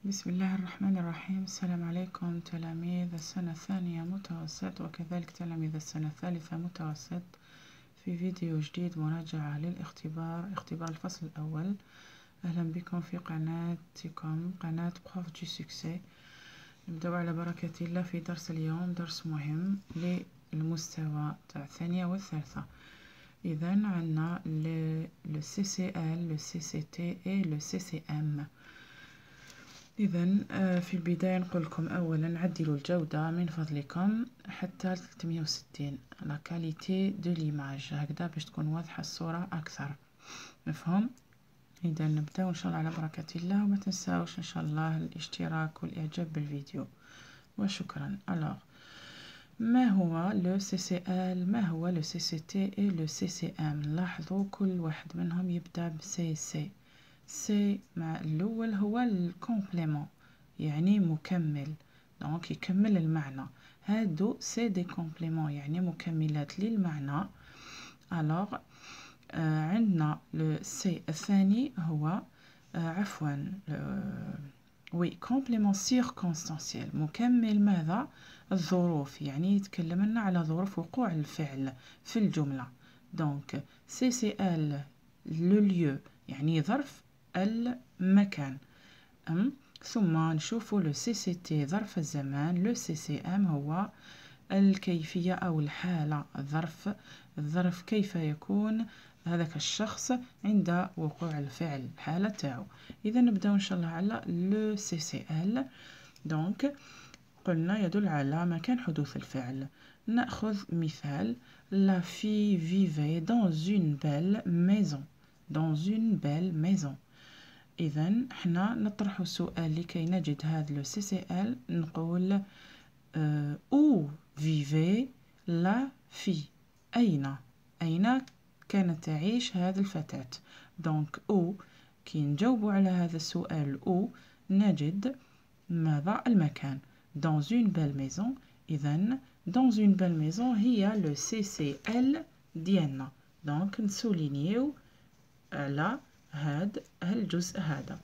بسم الله الرحمن الرحيم. السلام عليكم تلاميذ السنة الثانية متوسط وكذلك تلاميذ السنة الثالثة متوسط، في فيديو جديد مراجعة للاختبار، اختبار الفصل الأول. أهلا بكم في قناتكم قناة بروف دو سكسي. نبدأ على بركة الله في درس اليوم، درس مهم للمستوى تاع الثانية والثالثة. إذا عندنا le CCL, le CCT et le CCM. إذا في البداية نقول لكم أولا عدلوا الجودة من فضلكم حتى 360 لا كاليتي دو ليماج، هكذا باش تكون واضحة الصورة أكثر. مفهوم؟ إذا نبداو إن شاء الله على بركة الله، وما تنساوش إن شاء الله الاشتراك والإعجاب بالفيديو، وشكرا. ألوغ ما هو لو CCL، ما هو لو CCT et لو CCM؟ لاحظوا كل واحد منهم يبدأ ب سي. سي مع الأول هو الكومبليمون، يعني مكمل، دونك يكمل المعنى. هادو سي دي كومبليمون يعني مكملات للمعنى. ألوغ عندنا لو سي الثاني هو وي كومبليمون سيركونستانسيال، مكمل ماذا؟ الظروف، يعني يتكلم لنا على ظروف وقوع الفعل في الجملة. دونك سي سي ال لو ليو يعني ظرف المكان. ثم نشوفوا لو سي سي تي ظرف الزمان، لو سي سي ام هو الكيفية أو الحالة، الظرف كيف يكون هذاك الشخص عند وقوع الفعل، الحالة تاعو. إذا نبدأ إن شاء الله على لو سي سي ال. دونك قلنا يدل على مكان حدوث الفعل. نأخذ مثال: La fille vivait dans une belle maison. Dans une belle maison. إذا حنا نطرح السؤال لكي نجد هذا لو سي سي ال. نقول où vivait la fille، أين كانت تعيش هذه الفتاة. دونك او كي نجاوب على هذا السؤال او نجد ماذا؟ المكان. dans une belle maison. إذن dans une belle maison هي لو سي سي ال ديالنا. دونك نسولينيو على هاد الجزء هذا.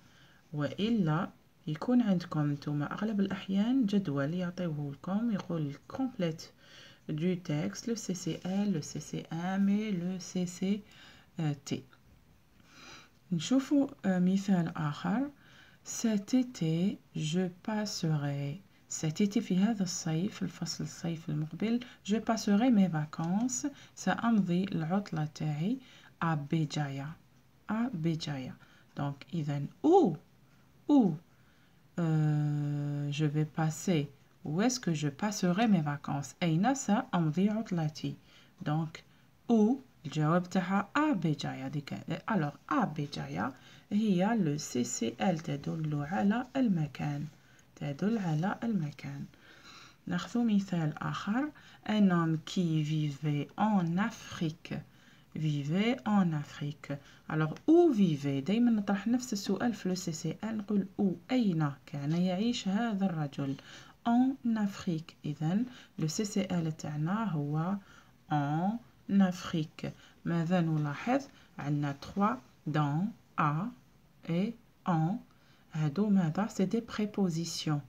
وإلا يكون عندكم نتوما أغلب الأحيان جدول يعطيوه لكم يقول complète du texte le CCL, le CCM et le CCT. نشوفوا مثال آخر: cet été je passerai. cet été في هذا الصيف، الفصل الصيف المقبل، je passerai mes vacances، سأمضي العطلة تاعي à Béjaïa. à Béjaïa. donc إذن où je vais passer، où est-ce que je passerai mes vacances؟ أين سأمضي عطلتي؟ donc où الجواب تاعها à Béjaïa. alors à Béjaïa هي le CCL تدل على المكان، تدل على المكان. ناخذ مثال آخر: un homme qui vivait en Afrique. vivait en Afrique. alors où vivait؟ دايما نطرح نفس السؤال في لو سي سي ال، نقول où أين كان يعيش هذا الرجل؟ en Afrique. إذن لو سي سي ال تاعنا هو en Afrique. ماذا نلاحظ؟ عندنا 3 dans à et en. هادو ماذا؟ سي دي prépositions.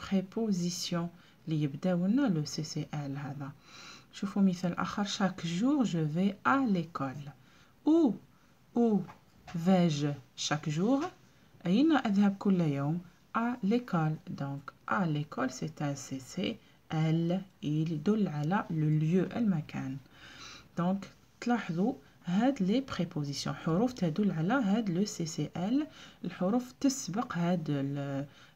prépositions اللي يبداونا لو سي سي ال هذا. شوفوا مثال آخر: chaque jour je vais à l'école. où vais-je chaque jour؟ أين أذهب كل يوم؟ à l'école. donc à l'école c'est un CCL، يدل على le lieu المكان. donc تلاحظوا هاد لي بريبوزيسيون، حروف تدل على هاد لو سي سي ال، الحروف تسبق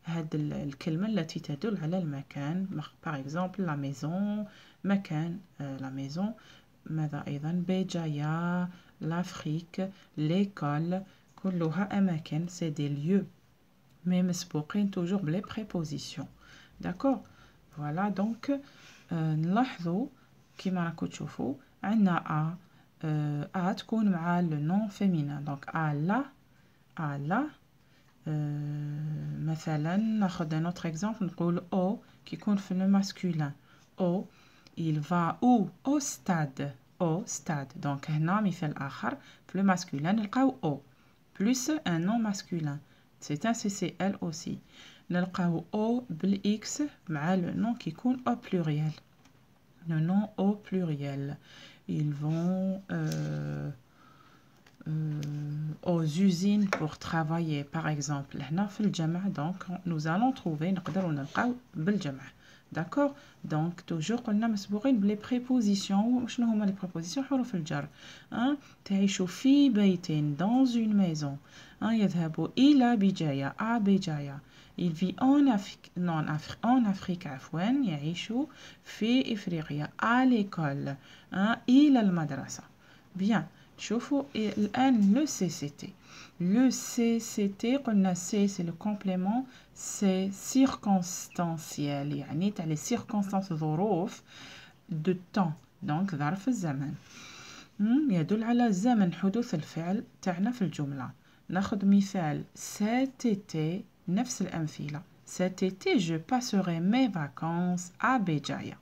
هاد الكلمة التي تدل على المكان. par exemple la maison مكان، la maison. ماذا أيضا؟ بيجايا، l'Afrique، l'école، كلها أماكن سي دي lieux mais مسبوقين toujours بلي prépositions. d'accord. voilà donc نلاحظوا كيما راكو تشوفوا عندنا a تكون مع لو نون فيمينان. دونك à la مثلا ناخذ un autre exemple نقول او كي يكون في لو ماسكولين. او il va où؟ au stade. au stade. دونك هنا مثال آخر في لو ماسكولين نلقاو او plus un nom masculin. c'est un CCL aussi. نلقاو او بالاكس مع le nom qui يكون au pluriel. Le nom au pluriel. Ils vont aux usines pour travailler, par exemple. هنا في الجمع, donc nous allons trouver, نقدروا نلقاو بالجمع. D'accord? Donc toujours قلنا مسبوقين بلي prépositions. شنو هما les prépositions؟ حروف الجر. تعيش في بيت, dans une maison. يذهب إلى بجاية, à بجاية. Il vit en Afrique عفوا, يعيش في إفريقيا, à l'école, إلى المدرسة. Bien. شوفوا الآن le CCT. Le CCT قلنا C c'est le complément, c'est circonstanciel, يعني تاع les circonstances ظروف de temps, donc ظرف الزمن. يدل على زمن حدوث الفعل تاعنا في الجملة. ناخذ مثال cet été, نفس الأمثلة. Cet été je passerai mes vacances à Béjaïa.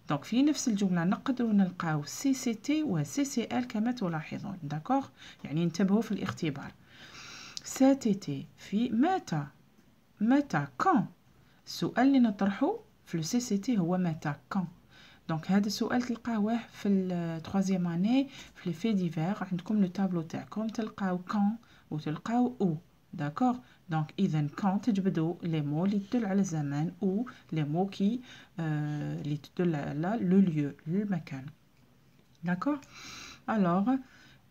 Donc في نفس الجملة نقدر نلقاو CCT و CCL كما تلاحظون. داكوغ؟ يعني انتبهوا في الاختبار. cet été في متى quand. السؤال اللي نطرحه في CCT هو متى quand. دونك هذا السؤال تلقاوه في التروازيام اني في لي في ديفير. عندكم لو تابلو تاعكم تلقاو quand وتلقاو او. داكوغ؟ دونك اذا quand تجبدوا لي مو اللي تدل على الزمان او لي مو كي اللي تدل على لو ليو المكان. داكوغ؟ alors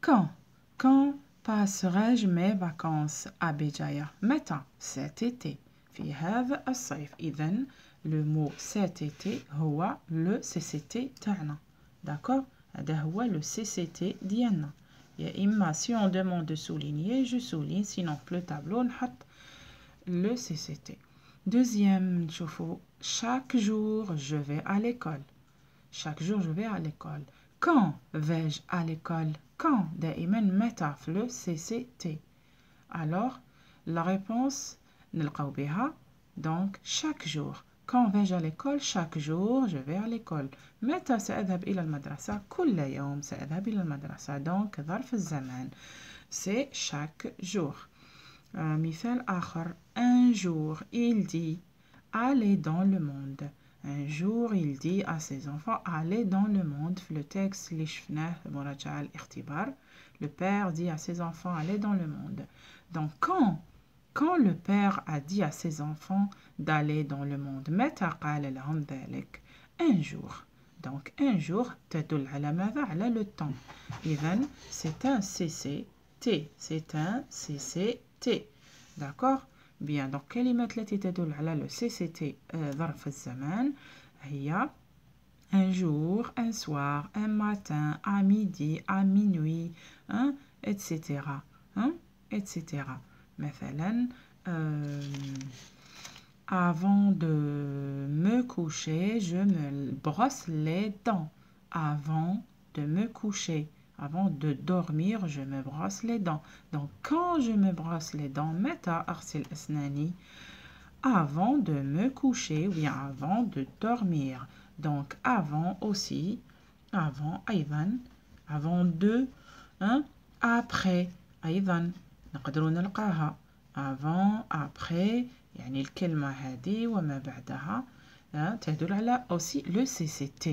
quand passerai-je mes vacances à Béjaïa. متى؟ cet été, في هذا الصيف. إذا le mot cet été هو le CCT تاعنا. داكوغ؟ هذا هو le CCT ديالنا. يا إما si on demande de souligner, je souligne, sinon في le tableau نحط le CCT. Deuxième, نشوفوا chaque jour je vais à l'école. Chaque jour je vais à l'école. Quand vais-je à l'école? Quand دائما متى في le CCT. Alors la réponse نلقاو بها donc chaque jour. Quand vais-je à l'école? Chaque jour je vais à l'école. متى سأذهب إلى المدرسة؟ كل يوم سأذهب إلى المدرسة. donc ظرف الزمان c'est chaque jour. مثال آخر un jour il dit aller dans le monde. Un jour il dit à ses enfants aller dans le monde. في le texte اللي شفناه في مراجعة الاختبار le père dit à ses enfants aller dans le monde. donc quand le père a dit à ses enfants d'aller dans le monde متى قال لهم ذلك؟ un jour. donc un jour تدل على ماذا؟ على le temps. إذن c'est un CCT. c'est un CCT. d'accord? bien donc كلمات التي تدل على le CCT ظرف الزمان هي un jour, un soir, un matin, à midi, à minuit, etc. etc. مثلا avant de me coucher, je me brosse les dents. Avant de me coucher, avant de dormir, je me brosse les dents. Donc quand je me brosse les dents, متى أغسل أسناني? Avant de me coucher ou bien avant de dormir. Donc avant aussi, avant أيضا, avant de, après أيضا نقدروا نلقاها avant, après. يعني الكلمة هذه وما بعدها تدل على aussi le CCT.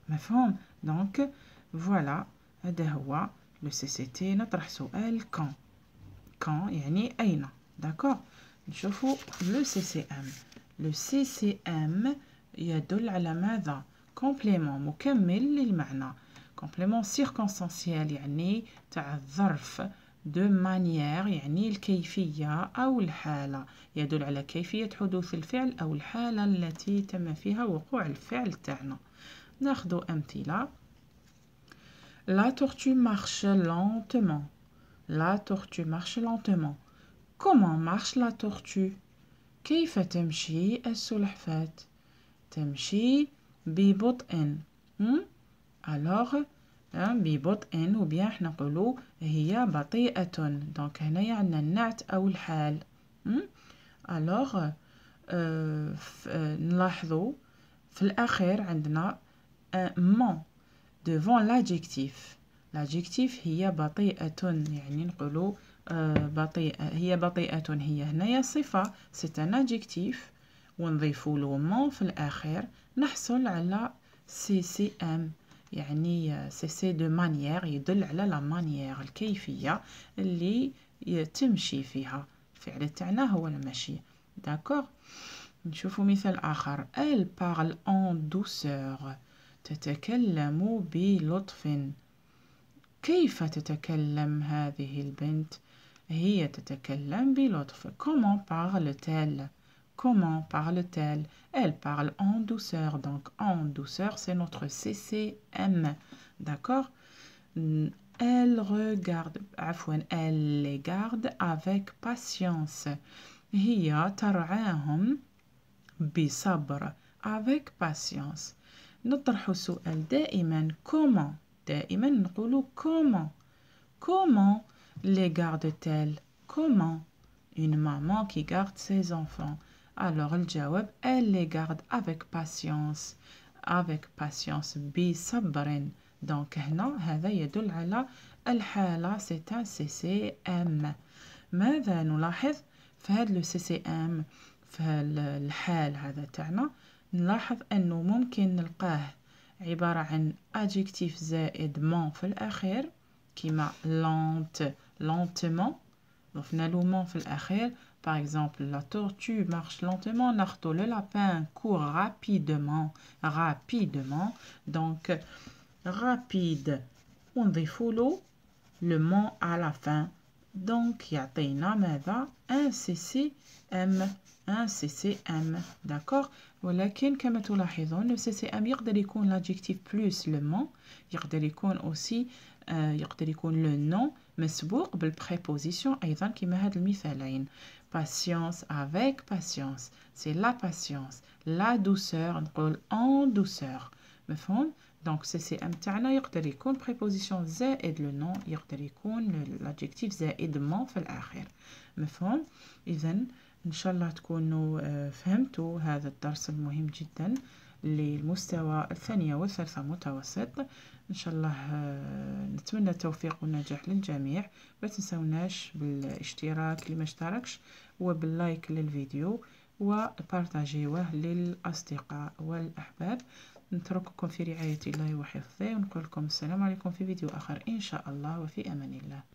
مفهوم؟ donc voilà هذا هو le CCT. نطرح سؤال quand يعني أين. d'accord. نشوفوا le CCM. le CCM يدل على ماذا؟ complément مكمل للمعنى. complément circonstanciel يعني تاع الظرف de manière يعني الكيفية أو الحالة. يدل على كيفية حدوث الفعل أو الحالة التي تم فيها وقوع الفعل تاعنا. ناخذ أمثلة. La tortue marche lentement. La tortue marche lentement. Comment marche la tortue? كيف تمشي السلحفاة؟ تمشي ببطء. alors ببطء ou bien احنا نقولوا هي بطيئة. donc هنايا عندنا النعت أو الحال. alors نلاحظوا في الأخير عندنا mon devant l'adjectif. l'adjectif هي بطيئة يعني نقولوا بطيئة، هي بطيئة هي هنايا صفة c'est un adjectif ونضيفوا له مون في الآخر نحصل على CCM، يعني سي دو مانيير يدل على لا مانيير الكيفية اللي تمشي فيها، الفعل تاعنا هو المشي. داكوغ. نشوفوا مثال آخر. Elle parle en douceur، تتكلم بلطف. كيف تتكلم هذه البنت؟ هي تتكلم بلطف. Comment parle-t-elle? Comment parle-t-elle? Elle parle en douceur. Donc en douceur, c'est notre CCM. D'accord? Elle regarde, elle les garde avec patience. هي ترعاهم بصبر. Avec patience. نطرح سؤال دائما comment. دائما نقول comment. Comment les garde-t-elle? Comment? Une maman qui garde ses enfants. Alors الجواب elle les garde avec patience. Avec patience. بصبر. Donc هنا هذا يدل على الحالة c'est un CCM. ماذا نلاحظ في هذا لو CCM في الحال هذا تاعنا؟ نلاحظ أنه ممكن نلقاه عبارة عن adjectif زائد mon في الأخير كيما lentement ضفنا له mon في الأخير. Par exemple, la tortue marche lentement, ناخدو le lapin court rapidement. Rapidement. Donc, rapide. ونضيفو له le mon à la fin. Donc, يعطينا ماذا؟ un CCM. un CCM. D'accord? ولكن كما تلاحظون le CCM يقدر يكون l'adjectif plus le mon. يقدر يكون aussi يقدر يكون le nom مسبوق بالpreposition أيضا كما هاد المثالين. Patience, avec patience. C'est la patience. La douceur, نقول en douceur. مفهوم؟ Donc CCM تاعنا يقدر يكون préposition زائد le nom، يقدر يكون l'adjectif زائد mon في الآخر. مفهوم؟ إذن إن شاء الله تكونوا فهمتوا هذا الدرس المهم جدا للمستوى الثانية والثالثة متوسط. إن شاء الله نتمنى التوفيق والنجاح للجميع. ما تنسوناش بالاشتراك اللي ما اشتركش وباللايك للفيديو وبارتاجيوه للأصدقاء والأحباب. نترككم في رعاية الله وحفظه ونقول لكم السلام عليكم في فيديو آخر إن شاء الله وفي أمان الله.